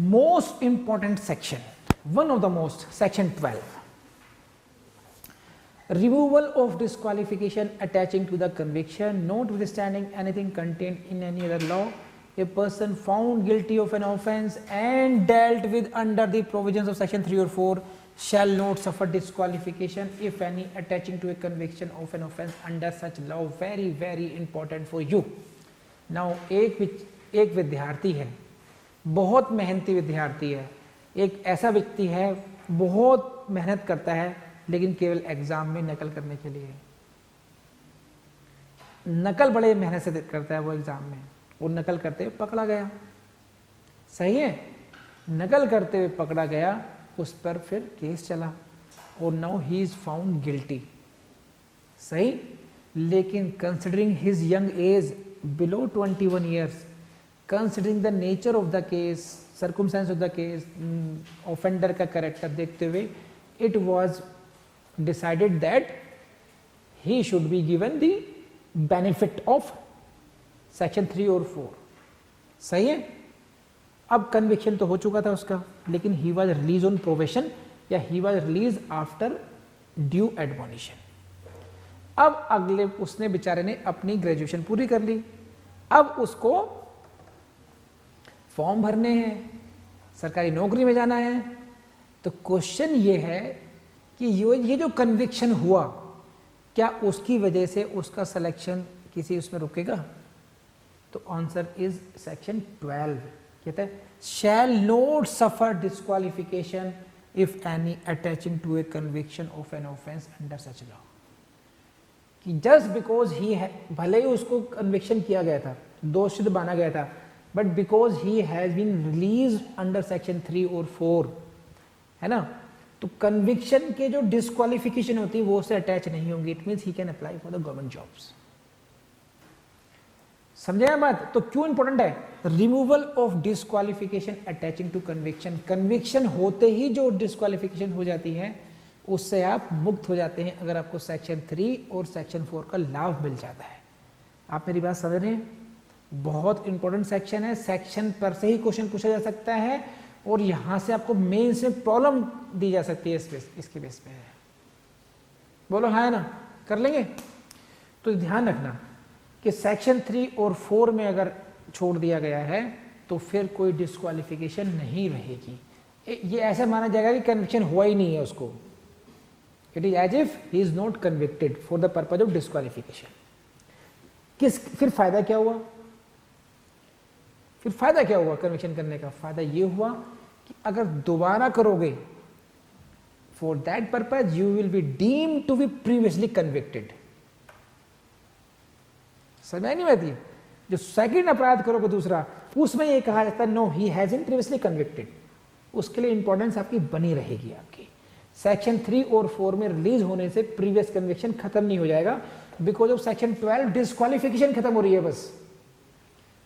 most important section, one of the most, section 12, removal of disqualification attaching to the conviction, notwithstanding anything contained in any other law. A person found guilty of an offence and dealt with under the provisions of section 3 or 4 shall not suffer disqualification if any attaching to a conviction of an offence under such law. Very very important for you. Now एक विद्यार्थी है, बहुत मेहनती विद्यार्थी है, एक ऐसा व्यक्ति है बहुत मेहनत करता है लेकिन केवल एग्जाम में नकल करने के लिए, नकल बड़े मेहनत से करता है वो एग्जाम में, वो नकल करते हुए पकड़ा गया, सही है, नकल करते हुए पकड़ा गया, उस पर फिर केस चला और now he is found guilty, सही, लेकिन considering his young age below 21 years, considering the nature of the case, circumstance of the case, offender का कैरेक्टर देखते हुए, it was decided that he should be given the benefit of section 3 और 4, सही है। अब conviction तो हो चुका था उसका, लेकिन he was release on probation या he was release after due admonition. अब अगले उसने बेचारे ने अपनी ग्रेजुएशन पूरी कर ली, अब उसको फॉर्म भरने हैं, सरकारी नौकरी में जाना है, तो क्वेश्चन ये है कि ये जो कन्विक्शन हुआ क्या उसकी वजह से उसका सिलेक्शन किसी उसमें रुकेगा? तो आंसर इज सेक्शन 12 कहता है shall not suffer disqualification if any attaching to a conviction of an offence under such law, कि जस्ट बिकॉज ही है, भले ही उसको कन्विक्शन किया गया था, दोषी माना गया था, but because he has been release under section 3 और 4, है ना, तो कन्विक्शन के जो डिस्क्वालिफिकेशन होती है वो उससे अटैच नहीं होंगी, it means he can apply for the government jobs. समझे बात? तो क्यों इंपॉर्टेंट है? Removal of disqualification attaching to conviction, conviction होते ही जो डिस्क्वालिफिकेशन हो जाती है उससे आप मुक्त हो जाते हैं अगर आपको सेक्शन 3 और सेक्शन 4 का लाभ मिल जाता है। आप मेरी बात समझ रहे हैं? बहुत इंपॉर्टेंट सेक्शन है, सेक्शन पर से ही क्वेश्चन पूछा जा सकता है और यहां से आपको मेंस में प्रॉब्लम दी जा सकती है इसके बेस पे। बोलो हाँ है ना, कर लेंगे। तो ध्यान रखना कि सेक्शन 3 और 4 में अगर छोड़ दिया गया है तो फिर कोई डिस्क्वालिफिकेशन नहीं रहेगी, ये ऐसा माना जाएगा कि कन्विक्शन हुआ ही नहीं है उसको, it is as if he is not convicted for the purpose of disqualification. फिर फायदा क्या हुआ? फिर फायदा क्या हुआ कन्विक्शन करने का? फायदा ये हुआ कि अगर दोबारा करोगे for that purpose you will be deemed to be previously convicted. समझ नहीं आती? जो सेकंड अपराध करोगे दूसरा, उसमें ये कहा जाता है no he has been previously convicted, उसके लिए इंपॉर्टेंस आपकी बनी रहेगी। आपकी सेक्शन 3 और 4 में रिलीज होने से प्रीवियस कन्विक्शन खत्म नहीं हो जाएगा, बिकॉज ऑफ सेक्शन 12 डिस्क्वालिफिकेशन खत्म हो रही है बस।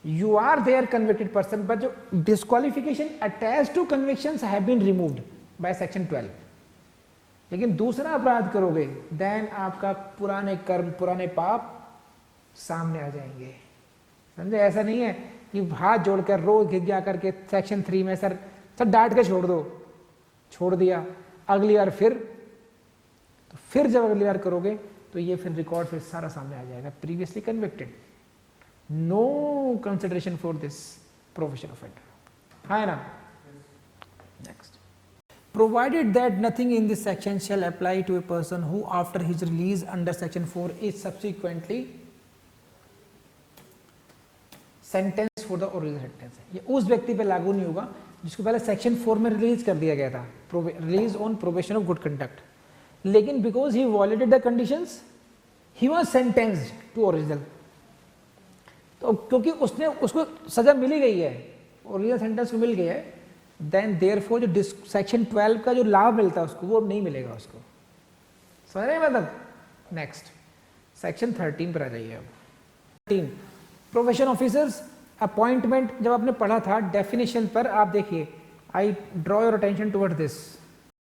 You are there convicted person, but जो disqualification attached to convictions have been removed by section 12। लेकिन दूसरा अपराध करोगे then आपका पुराने कर्म, पुराने पाप सामने आ जाएंगे। समझे? ऐसा नहीं है कि हाथ जोड़कर रोज घिस जा करके सेक्शन 3 में सर डांट के छोड़ दो, छोड़ दिया, अगली बार फिर जब अगली बार करोगे तो ये फिर रिकॉर्ड फिर सारा सामने आ जाएगा, previously convicted, no consideration for this profession offender, है ना। Next, provided that nothing in this section shall apply to a person who after his release under section 4 is subsequently sentenced for the original sentence, ये उस व्यक्ति पे लागू नहीं होगा जिसको पहले सेक्शन 4 में रिलीज कर दिया गया था, release on probation of good conduct, लेकिन because he violated the conditions he was sentenced to original, तो क्योंकि उसको सजा मिली गई है, ओरिजिनल सेंटेंस को मिल गया है, देन देयरफॉर जो सेक्शन 12 का जो लाभ मिलता है उसको वो नहीं मिलेगा उसको। समझ रहे हैं मतलब? नेक्स्ट सेक्शन 13 पर आ जाइए। अब 13 प्रोबेशन ऑफिसर्स अपॉइंटमेंट, जब आपने पढ़ा था डेफिनेशन पर, आप देखिए, I draw your attention toward this.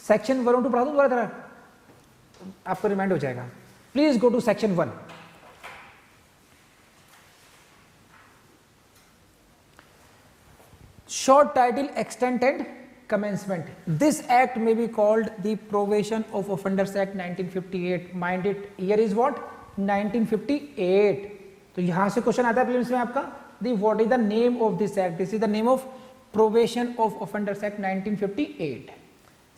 Section 1 और 2 पढ़ा दूं दोबारा, आपको रिमाइंड हो जाएगा। Please go to section 1। Short title, extent and commencement. This act may be called the Probation of Offenders Act 1958. Mind it, year is what? 1958. तो यहां से क्वेश्चन आता है प्रीलिम्स में आपका, the what is the name of this act? This is the name of Probation of Offenders Act 1958.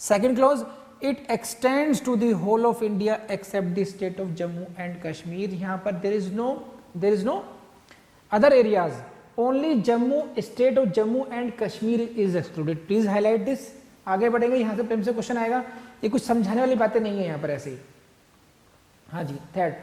Second clause, it extends to the whole of India except the state of Jammu and Kashmir. यहाँ पर there is no other areas. Only Jammu, state of Jammu and Kashmir is excluded. Please highlight this. आगे बढ़ेंगे, यहाँ से प्रेम से question आएगा, ये कुछ समझाने वाली बातें नहीं है यहाँ पर ऐसे ही. हाँ जी. Third,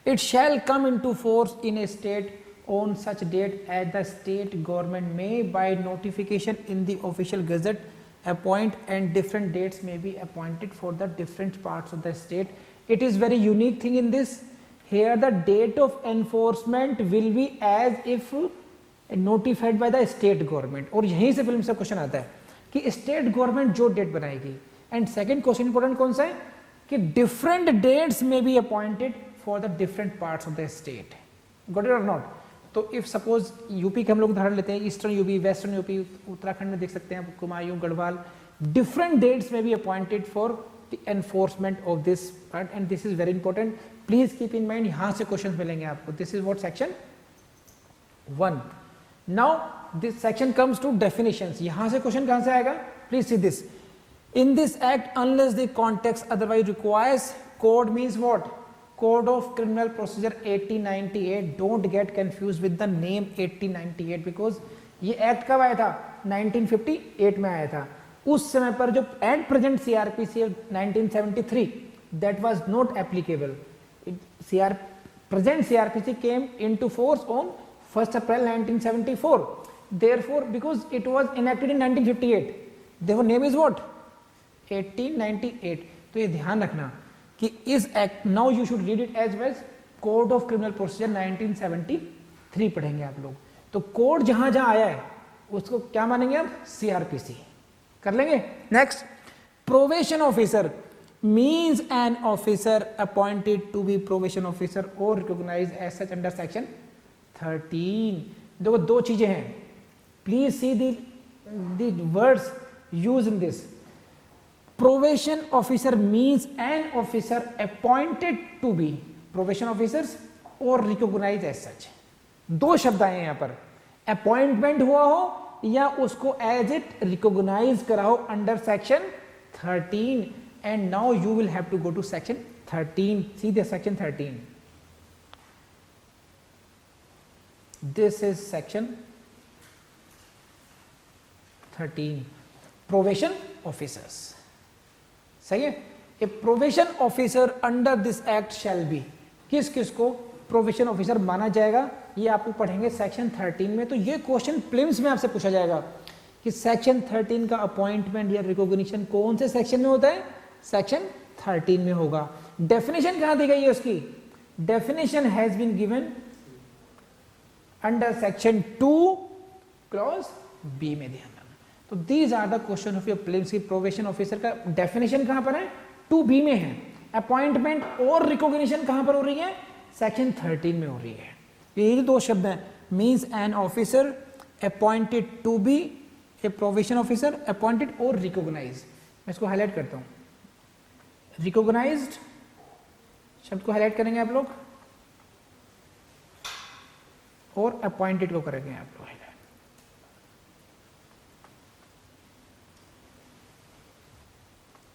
it shall come into force in a state on such date as the state government may by notification in the official gazette appoint, and different dates may be appointed for the different parts of the state. It is very unique thing in this. Here the date of enforcement will be as if notified by the state government. और यहीं से film से question आता है कि state government जो date बनाएगी. And second question important कौन सा है कि डिफरेंट डेट्स में be appointed for the different parts of the state. Got it और नॉट? तो इफ सपोज यूपी के हम लोग उदाहरण लेते हैं, eastern UP, western UP, Uttarakhand में देख सकते हैं आप, कुमायूं, गढ़वाल, डिफरेंट डेट्स में be appointed for the enforcement of this part. And this is very important, please keep in mind, यहां से क्वेश्चन मिलेंगे आपको. This is what section 1. Now this section comes to definitions. यहां से क्वेश्चन कहां से आएगा? Please see this. In this act, unless the context otherwise requires, code means what? Code of Criminal Procedure 1898. Don't get confused with the name 1898 because ये act कब आया था? 1958 में आया था. उस समय पर जो at present CRPC 1973 that was not applicable. Present CRPC came into force on 1st April 1974. Therefore, because it was enacted in 1958, therefore name is what? 1898. तो ये ध्यान रखना कि इस act, now you should read it as well code of criminal procedure 1973 पढ़ेंगे आप लोग. तो कोड जहां जहां आया है उसको क्या मानेंगे अब? CRPC कर लेंगे. Next, probation officer means an officer appointed to be probation officer or recognized as such under section 13. देखो दो चीजें हैं, please see the words use in this. Probation officer means an officer appointed to be probation officers और recognise as such. दो शब्द आए यहाँ पर, अपॉइंटमेंट हुआ हो या उसको एज इट रिकॉग्नाइज करा हो under section 13. And now you will have to go to section 13. See the section 13. This is section 13. Probation officers. सही है? A probation officer under this act shall be. किस किस को प्रोबेशन ऑफिसर माना जाएगा ये आपको पढ़ेंगे सेक्शन 13 में. तो ये क्वेश्चन प्रीलिम्स में आपसे पूछा जाएगा कि सेक्शन 13 का अपॉइंटमेंट या रिकॉग्निशन कौन से सेक्शन में होता है? सेक्शन 13 में होगा. डेफिनेशन कहां दी गई है उसकी? Definition has been given under section 2 clause B में. ध्यान रखना. तो these are the question of your prelims की प्रोबेशन ऑफिसर का डेफिनेशन कहां पर है? 2B में है. अपॉइंटमेंट और रिकॉग्निशन कहां पर हो रही है? सेक्शन 13 में हो रही है. ये दो शब्द हैं, means an officer appointed to be a probation officer appointed और रिकॉग्नाइज. मैं इसको हाईलाइट करता हूं. रिकॉग्नाइज्ड शब्द को हाईलाइट करेंगे आप लोग और अपॉइंटेड को करेंगे आप लोग.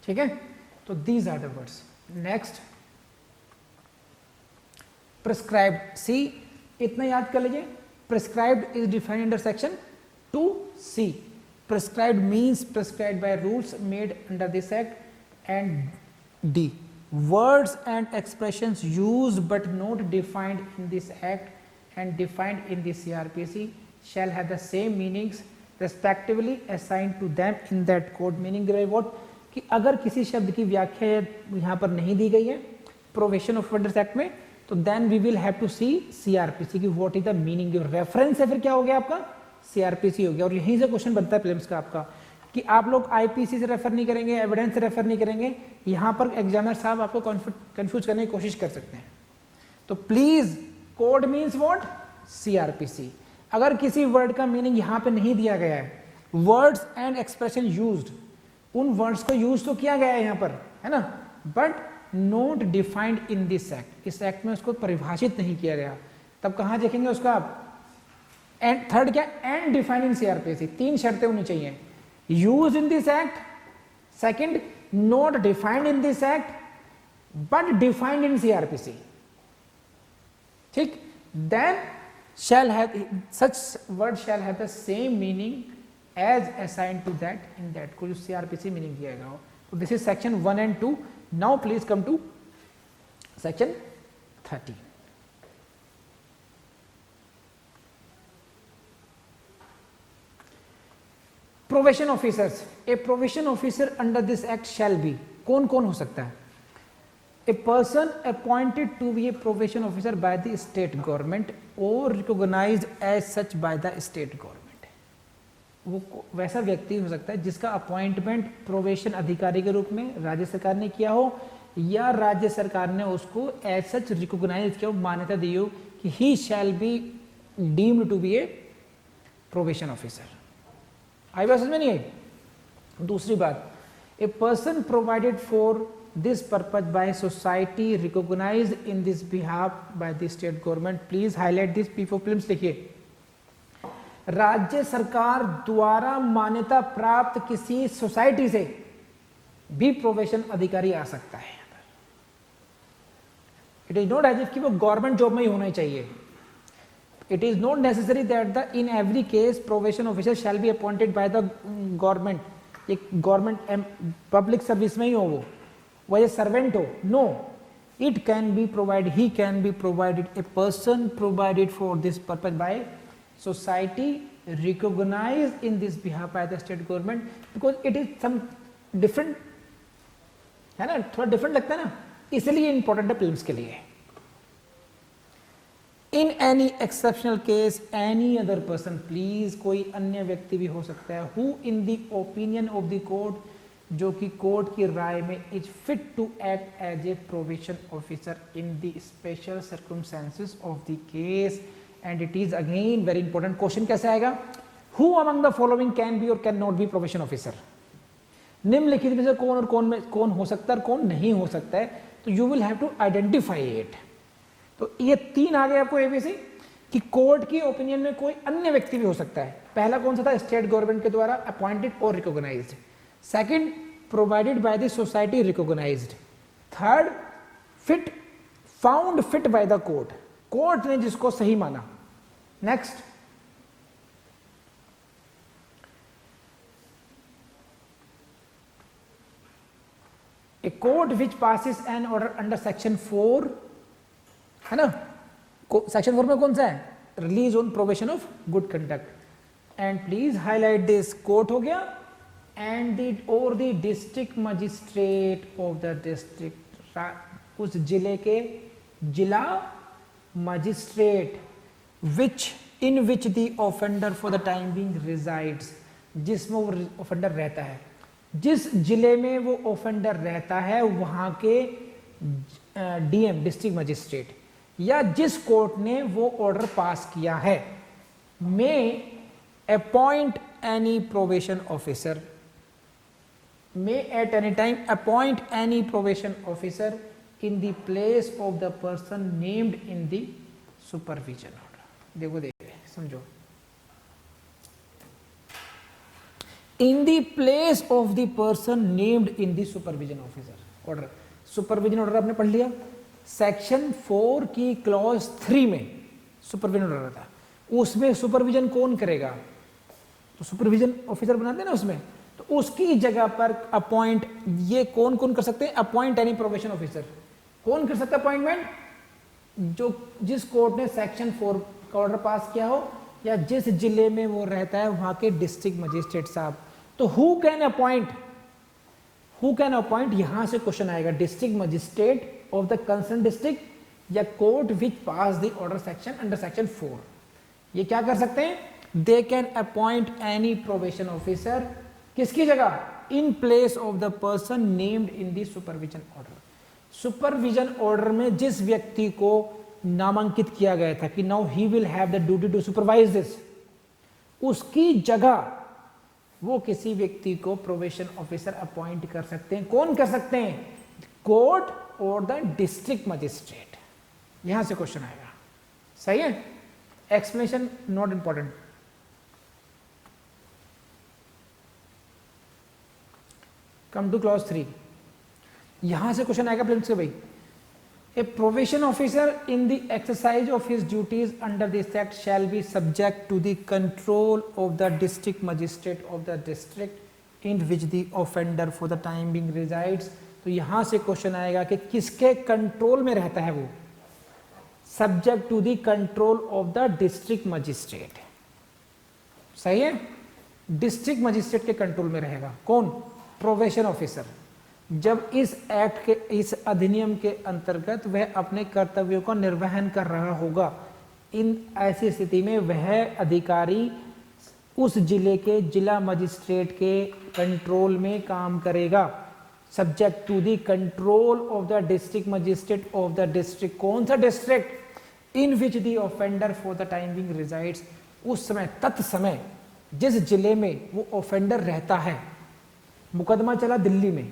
ठीक है? तो these are the words. Next, prescribed. See इतना याद कर लीजिए. Prescribed is defined under section 2C. Prescribed means prescribed by rules made under this act. And D, words and expressions used but not defined in this act and defined in the CRPC shall have the same meanings respectively assigned to them in that code. Meaning there is what? कि अगर किसी शब्द की व्याख्या यहाँ पर नहीं दी गई है प्रोबेशन ऑफ ऑफेंडर्स एक्ट में, तो then we will have to see CRPC की व्हाट इज द मीनिंग. जो रेफरेंस है फिर क्या हो गया आपका? CRPC हो गया. और यहीं से क्वेश्चन बनता है प्रीलिम्स का आपका कि आप लोग IPC से रेफर नहीं करेंगे, एविडेंस से रेफर नहीं करेंगे. यहाँ पर एग्जामिनर साहब आपको कंफ्यूज करने की कोशिश कर सकते हैं. तो please, code means what? CRPC. अगर किसी वर्ड का मीनिंग यहाँ पे नहीं दिया गया है वर्ड्स एंड एक्सप्रेशन यूज्ड, उन वर्ड्स को यूज तो किया गया है यहाँ पर, है ना, but not defined in this act, इस एक्ट में उसको परिभाषित नहीं किया गया। तब कहाँ देखेंगे उसका आप? एंड थर्ड क्या? एंड डिफाइंड इन सीआरपीसी, तीन शर्तें होनी चाहिए, use in this act, second not defined in this act but defined in CrPC, ठीक, then shall have such word shall have the same meaning as assigned to that in that, को जो CRPC meaning दिया गया हो। तो this is section 1 and 2। Now please come to section 30। Probation officers, a probation officer under this act shall be, कौन कौन हो सकता है? A person appointed to be a probation officer by the state government or recognized as such by the state government, वो वैसा व्यक्ति हो सकता है जिसका अपॉइंटमेंट प्रोबेशन अधिकारी के रूप में राज्य सरकार ने किया हो या राज्य सरकार ने उसको एज सच रिकॉग्नाइज किया हो, मान्यता दी हो कि he shall be deemed to be a probation officer. आई बात समझ में नहीं आई? दूसरी बात, a person provided for this purpose by society recognized in this behalf by the state government, please highlight this P4 films लिखिए, राज्य सरकार द्वारा मान्यता प्राप्त किसी सोसाइटी से भी प्रोबेशन अधिकारी आ सकता है। It is not as if कि वो गवर्नमेंट जॉब में ही होना चाहिए। It is not necessary that the in every case probation officer shall be appointed by the government, एक गवर्नमेंट पब्लिक सर्विस में ही हो वो ये सर्वेंट हो, no, it can be provide, he can be provided, a person provided for this purpose by society recognised in this behalf by the state government, because it is some different, है ना, थोड़ा different लगता है ना, इसलिए important है films के लिए। In any exceptional case any other person, please कोई अन्य व्यक्ति भी हो सकता है, who in the opinion of the court, जो कि कोर्ट की राय में is fit to act as a probation officer in the special circumstances of the case, and it is again very important. Question कैसे आएगा? Who among the following can be और can not be probation officer, निम्नलिखित में से कौन और कौन हो सकता है और कौन नहीं हो सकता है, तो you will have to identify it. तो ये तीन आ गए आपको एबीसी कि कोर्ट की ओपिनियन में कोई अन्य व्यक्ति भी हो सकता है। पहला कौन सा था? स्टेट गवर्नमेंट के द्वारा अपॉइंटेड और recognised. Second, provided by the society recognised. Third, fit, found fit by the court, court ने जिसको सही माना। Next, a court which passes an order under section 4, है ना, सेक्शन 4 में कौन सा है? Release on probation of good conduct, and please highlight this, court हो गया, एंड और the district magistrate of the district, उस जिले के जिला मजिस्ट्रेट which in which the offender for the time being resides, जिसमें वो ऑफेंडर रहता है, जिस जिले में वो ऑफेंडर रहता है वहां के डीएम डिस्ट्रिक्ट मजिस्ट्रेट या जिस कोर्ट ने वो ऑर्डर पास किया है, में appoint any probation officer, may at any time appoint any probation officer in the place of the person named in the supervision order। देखो समझो, in the place of the person named in the supervision officer order, supervision order आपने पढ़ लिया, section 4 की clause 3 में supervision order था, उसमें supervision कौन करेगा? तो सुपरविजन ऑफिसर बनाते हैं ना उसमें, तो उसकी जगह पर अपॉइंट, ये कौन कौन कर सकते हैं? अपॉइंट एनी प्रोबेशन ऑफिसर, कौन कर सकता है अपॉइंटमेंट? जो जिस कोर्ट ने सेक्शन 4 का ऑर्डर पास किया हो या जिस जिले में वो रहता है वहां के डिस्ट्रिक्ट मजिस्ट्रेट साहब। तो who can appoint, who can appoint, यहां से क्वेश्चन आएगा, district magistrate of the concern district या court which pass the order section under section 4, ये क्या कर सकते हैं? They can appoint any probation officer, किसकी जगह? In place of the person named in the supervision order, supervision order में जिस व्यक्ति को नामांकित किया गया था कि now he will have the duty to supervise this, उसकी जगह वो किसी व्यक्ति को प्रोबेशन ऑफिसर अपॉइंट कर सकते हैं। कौन कर सकते हैं? कोर्ट और द डिस्ट्रिक्ट मजिस्ट्रेट। यहां से क्वेश्चन आएगा, सही है। Explanation not important. Come to clause 3, यहां से क्वेश्चन आएगा प्रिंस से भाई, a probation officer in the exercise of his duties under this act shall be subject to the control of the district magistrate of the district in which the offender for the time being resides. तो यहां से question आएगा कि किसके control में रहता है वो? Subject to the control of the district magistrate, सही है। डिस्ट्रिक्ट मजिस्ट्रेट के कंट्रोल में रहेगा कौन? Probation officer. जब इस एक्ट के, इस अधिनियम के अंतर्गत वह अपने कर्तव्यों का निर्वहन कर रहा होगा, इन ऐसी स्थिति में वह अधिकारी उस जिले के जिला मजिस्ट्रेट के कंट्रोल में काम करेगा। Subject to the control of the district magistrate of the district. कौन सा district? In which the offender for the time being resides. उस समय, तत्समय जिस जिले में वो ऑफेंडर रहता है। मुकदमा चला दिल्ली में,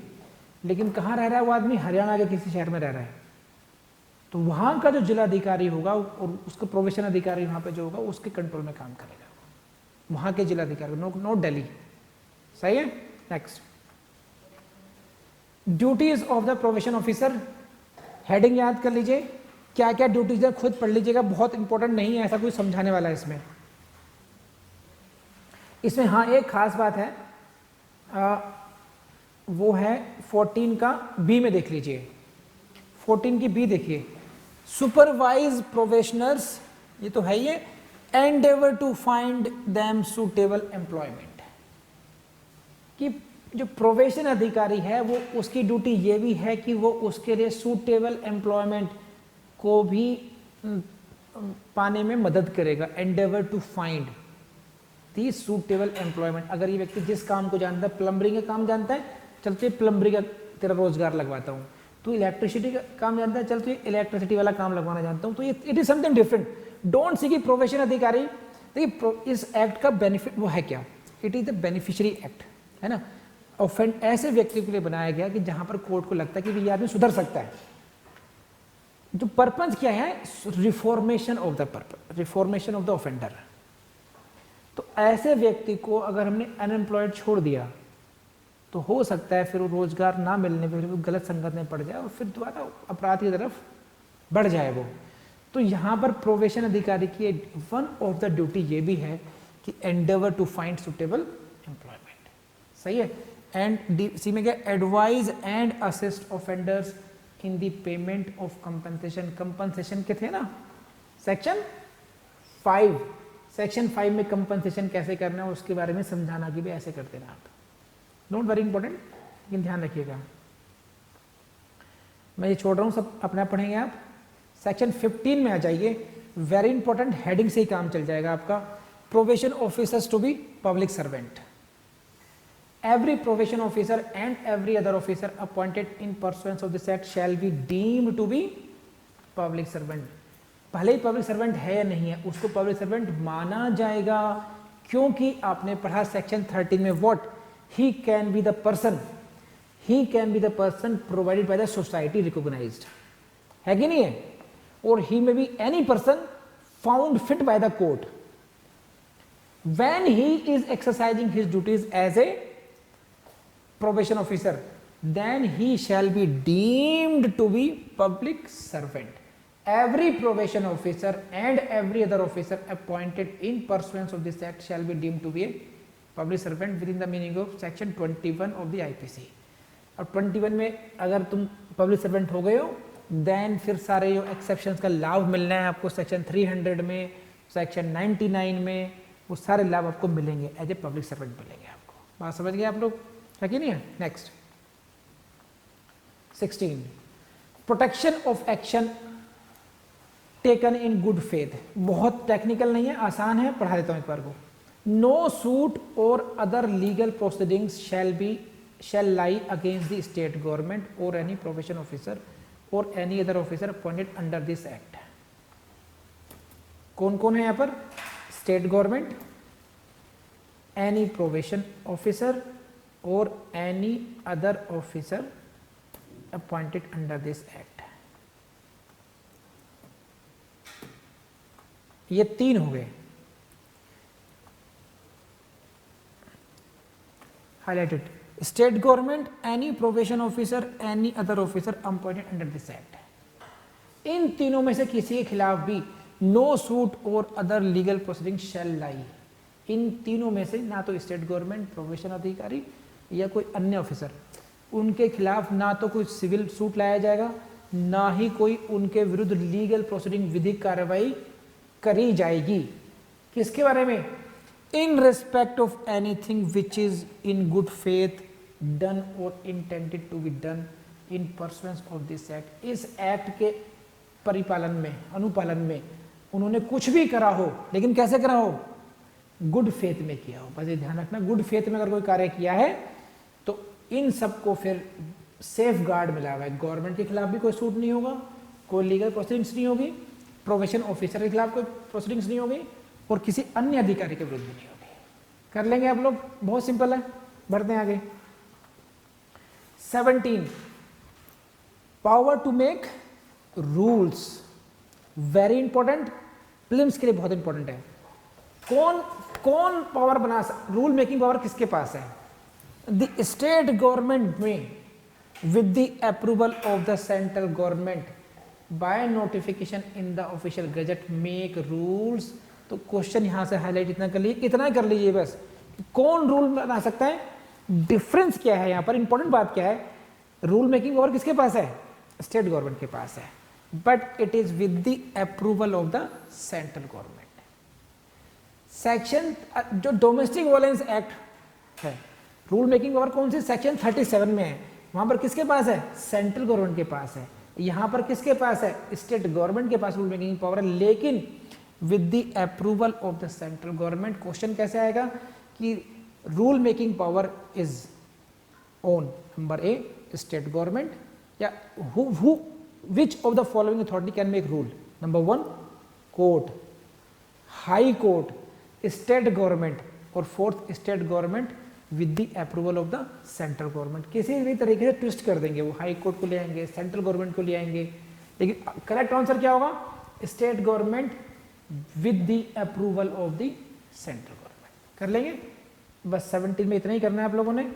लेकिन कहाँ रह रहा है वो आदमी? हरियाणा के किसी शहर में रह रहा है। तो वहां का जो जिलाधिकारी होगा और उसका प्रोबेशन अधिकारी वहां पे जो होगा उसके कंट्रोल में काम करेगा, वहां के जिलाधिकारी, नोट दिल्ली, सही है। Next, duties of the probation officer. Heading याद कर लीजिए, क्या क्या ड्यूटीज है खुद पढ़ लीजिएगा, बहुत इंपॉर्टेंट नहीं है ऐसा कोई समझाने वाला है इसमें। हाँ, एक खास बात है, वो है 14 का बी में देख लीजिए। 14 की बी देखिए, सुपरवाइज प्रोबेशनर्स, ये तो है ही है, endeavour to find them suitable employment. कि जो प्रोबेशन अधिकारी है वो, उसकी ड्यूटी ये भी है कि वो उसके लिए सूटेबल एम्प्लॉयमेंट को भी पाने में मदद करेगा। Endeavour to find the suitable employment. अगर ये व्यक्ति जिस काम को जानता है, प्लम्बरिंग का काम जानता है, चलते प्लम्बरिंग का तेरा रोजगार लगवाता हूँ। तो इलेक्ट्रिसिटी का काम जानता है, चल तो इलेक्ट्रिसिटी वाला काम लगवाना जानता हूँ। तो ये it is something different. Don't see कि प्रोबेशन अधिकारी, देखिए इस एक्ट का बेनिफिट वो है क्या? It is the beneficiary act, है ना। ऑफेंड ऐसे व्यक्ति के लिए बनाया गया कि जहां पर कोर्ट को लगता है कि ये आदमी सुधर सकता है। जो पर्पज क्या है? Reformation of the purpose, reformation of the offender. तो ऐसे व्यक्ति को अगर हमने अनएम्प्लॉयड छोड़ दिया तो हो सकता है फिर वो रोजगार ना मिलने पर वो गलत संगत में पड़ जाए और फिर दोबारा अपराध की तरफ बढ़ जाए वो। तो यहाँ पर प्रोबेशन अधिकारी की वन ऑफ द ड्यूटी ये भी है कि endeavour to find suitable employment, सही है। एंड सी में क्या? Advise and assist offenders in the payment of compensation. Compensation के थे ना सेक्शन 5, सेक्शन 5 में कंपनसेशन कैसे करना है उसके बारे में समझाना कि भाई ऐसे करते ना आप। नोट वेरी इंपॉर्टेंट, लेकिन ध्यान रखिएगा। मैं ये छोड़ रहा हूँ, सब अपना पढ़ेंगे आप। सेक्शन 15 में आ जाइए, वेरी इंपॉर्टेंट, हेडिंग से ही काम चल जाएगा आपका। Probation officers to be public servant. Every probation officer and every other officer appointed in pursuance of this act shall be deemed to be public servant। भले ही पब्लिक सर्वेंट है या नहीं है, उसको पब्लिक सर्वेंट माना जाएगा, क्योंकि आपने पढ़ा सेक्शन 13 में what? He can be the person, he can be the person provided by the society recognised, है कि नहीं है? और he may be any person found fit by the court when he is exercising his duties as a probation officer, then he shall be deemed to be public servant। Every probation officer and every other officer appointed in pursuance of this act shall be deemed to be a public servant within the meaning of section 21 of the IPC। अब 21 में अगर तुम public servant हो गए हो, then फिर सारे जो एक्सेप्शंस का लाभ मिलना है आपको सेक्शन 300 में, सेक्शन 99 में, वो सारे लाभ आपको मिलेंगे, एज ए पब्लिक सर्वेंट मिलेंगे आपको। बात समझ गए आप लोग, है कि नहीं है? Next 16, protection of action taken in good faith. बहुत टेक्निकल नहीं है, आसान है, पढ़ा देता हूं एक बार को। नो सूट और other legal proceedings shall lie against the state government or any probation officer or any other officer appointed under this act। कौन कौन है यहाँ पर? State government, any probation officer or any other officer appointed under this act. ये 3 हो गए, highlighted. State government, any probation officer, any other officer appointed under this act. इन तीनों में से किसी के खिलाफ भी no suit or other legal proceeding shall lie. इन तीनों में से ना तो स्टेट गवर्नमेंट, प्रोबेशन अधिकारी या कोई अन्य ऑफिसर, उनके खिलाफ ना तो कोई सिविल सूट लाया जाएगा, ना ही कोई उनके विरुद्ध लीगल प्रोसीडिंग विधिक कार्रवाई करी जाएगी. किसके बारे में? In respect of anything which is in good faith done और intended to be done in pursuance of this act. इस एक्ट के परिपालन में, अनुपालन में उन्होंने कुछ भी करा हो, लेकिन कैसे करा हो? गुड फेथ में किया हो. बस ये ध्यान रखना, गुड फेथ में अगर कोई कार्य किया है तो इन सबको फिर सेफ गार्ड मिला हुआ है. गवर्नमेंट के खिलाफ भी कोई सूट नहीं होगा, कोई लीगल प्रोसीडिंग्स नहीं होगी, प्रोबेशन ऑफिसर के खिलाफ कोई प्रोसीडिंग्स नहीं होगी और किसी अन्य अधिकारी के विरुद्ध नहीं होगी. कर लेंगे आप लोग, बहुत सिंपल है. बढ़ते हैं आगे. 17 power to make rules. Very important, prelims के लिए बहुत इंपॉर्टेंट है. कौन पावर बना, रूल मेकिंग पावर किसके पास है? द स्टेट गवर्नमेंट में with the approval of the central government by notification in the official gazette make rules. तो क्वेश्चन यहां से हाईलाइट इतना कर लीजिए, इतना कर लीजिए बस. कौन रूल बना सकता है? डिफरेंस क्या है यहां पर? इंपॉर्टेंट बात क्या है? रूल मेकिंग पावर किसके पास है? स्टेट गवर्नमेंट के पास है, but it is with the approval of the central government. Section जो डोमेस्टिक वायलेंस एक्ट है, रूल मेकिंग पावर कौन सी? सेक्शन 37 में है. वहां पर किसके पास है? सेंट्रल गवर्नमेंट के पास है. यहां पर किसके पास है? स्टेट गवर्नमेंट के पास रूल मेकिंग पावर है, लेकिन with the approval of the central government. Question कैसे आएगा कि rule making power is own number A state government, या which of the following authority can make rule? Number 1 court, high court, state government, और fourth state government with the approval of the central government. किसी भी तरीके से twist कर देंगे, वो high court को ले आएंगे, सेंट्रल गवर्नमेंट को ले आएंगे, लेकिन करेक्ट आंसर क्या होगा? State government with the approval of the central government. कर लेंगे बस. 17 में इतना ही करना है आप लोगों ने.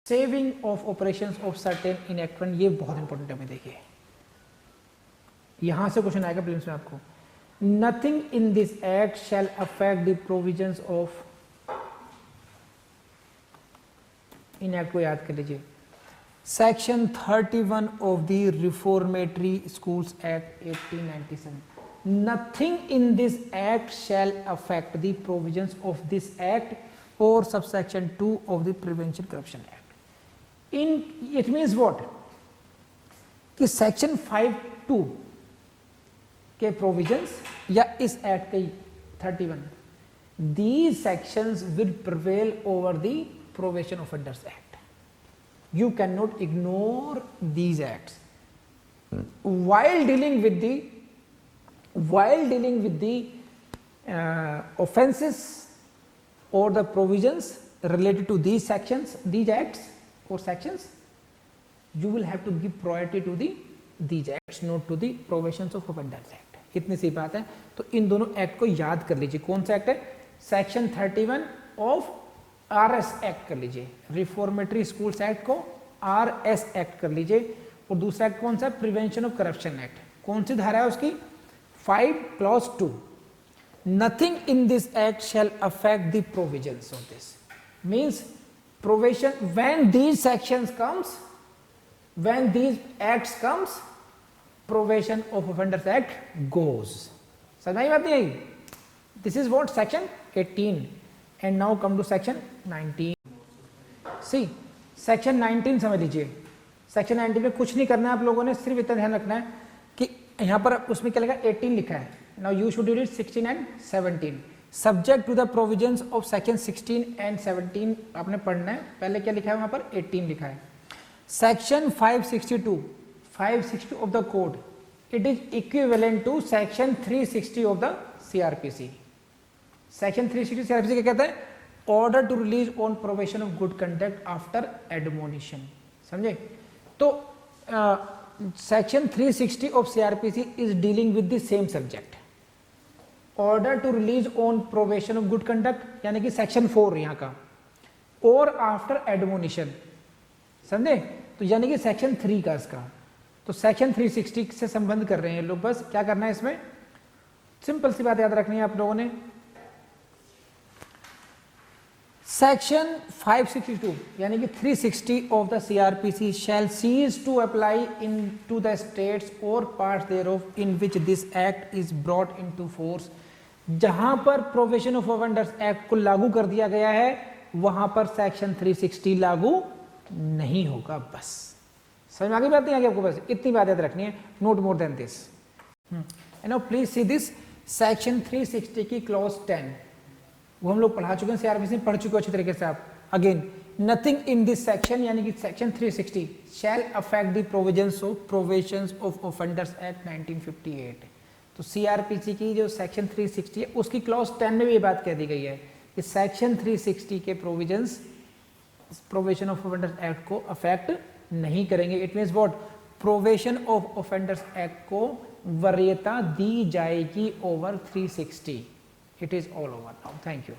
Saving of operations of certain enactment, ये बहुत इंपॉर्टेंट है. देखिए यहां से क्वेश्चन आएगा प्रीलिम्स में आपको. Nothing in this act shall affect the provisions of, इन एक्ट को याद कर लीजिए. Section 31 of the reformatory schools act 1897. Nothing in this act shall affect the provisions of this act और subsection 2 of the prevention corruption act. In it means what? कि section 5(2) के provisions या इस एक्ट के 31, these sections will prevail over the probation offenders act. You cannot ignore these acts while dealing with the offenses or the provisions related to these sections, these acts or sections. You will have to give priority to these acts, not to the provisions of offenders act. इतनी सी बात है. तो इन दोनों act को याद कर लीजिए. कौन सा एक्ट है? सेक्शन 31 ऑफ आरएस एक्ट कर लीजिए. रिफॉर्मेटरी स्कूल्स एक्ट को आरएस एक्ट कर लीजिए. और दूसरा एक्ट कौन सा? Prevention of corruption act. कौन सी धारा है उसकी? 5(2). Nothing in this act shall affect the provisions of this. Means provision when these sections comes, when these acts comes, provision of offenders act goes. समझ में बात नहीं आई? This is what section 18. And now come to section 19. See section 19 समझ लीजिए. Section 19 में कुछ नहीं करना है आप लोगों ने, सिर्फ इतना ध्यान रखना है कि यहाँ पर उसमें क्या लिखा है? 18 लिखा है. Now you should read 16 and 17. Subject to the provisions of section 16 and 17 आपने पढ़ना है. पहले क्या लिखा है वहां पर? 18 लिखा है. Section 562 of the code, it is equivalent to section 360 of the CRPC. section 360 CRPC क्या कहता है? Order to release on probation of good conduct after admonition, समझे? तो section 360 of CrPC is dealing with the same subject, order to release on probation of good conduct यानी कि section 4 यहाँ का, और आफ्टर एडमोनिशन, समझे? तो यानी कि सेक्शन 3 का इसका, तो सेक्शन 360 से संबंध कर रहे हैं लोग। बस क्या करना है इसमें, सिंपल सी बात याद रखनी है आप लोगों ने। सेक्शन 562 यानी कि 360 of the CrPC shall cease to apply into the states और parts thereof in which this act is brought into force. जहां पर प्रोविजन ऑफ ऑफेंडर्स एक्ट को लागू कर दिया गया है वहां पर सेक्शन 360 लागू नहीं होगा। बस समझ में आगे बात नहीं आगे आपको, बस इतनी बात याद रखनी है, note more than this. And now please see this section 360 की क्लॉज 10, वो हम लोग पढ़ा चुके हैं, सीआरपीसी में पढ़ चुके हो अच्छी तरीके से आप। Again nothing in this section यानी कि section 360 shall affect the provisions of offenders act 1958। तो सीआरपीसी की जो सेक्शन 360 है उसकी क्लॉज 10 में भी ये बात कह दी गई है कि सेक्शन 360 के प्रोविजन ऑफ ऑफेंडर्स एक्ट को अफेक्ट नहीं करेंगे। It means what, provision of offenders act को वरीयता दी जाएगी over 360। It is all over now, thank you.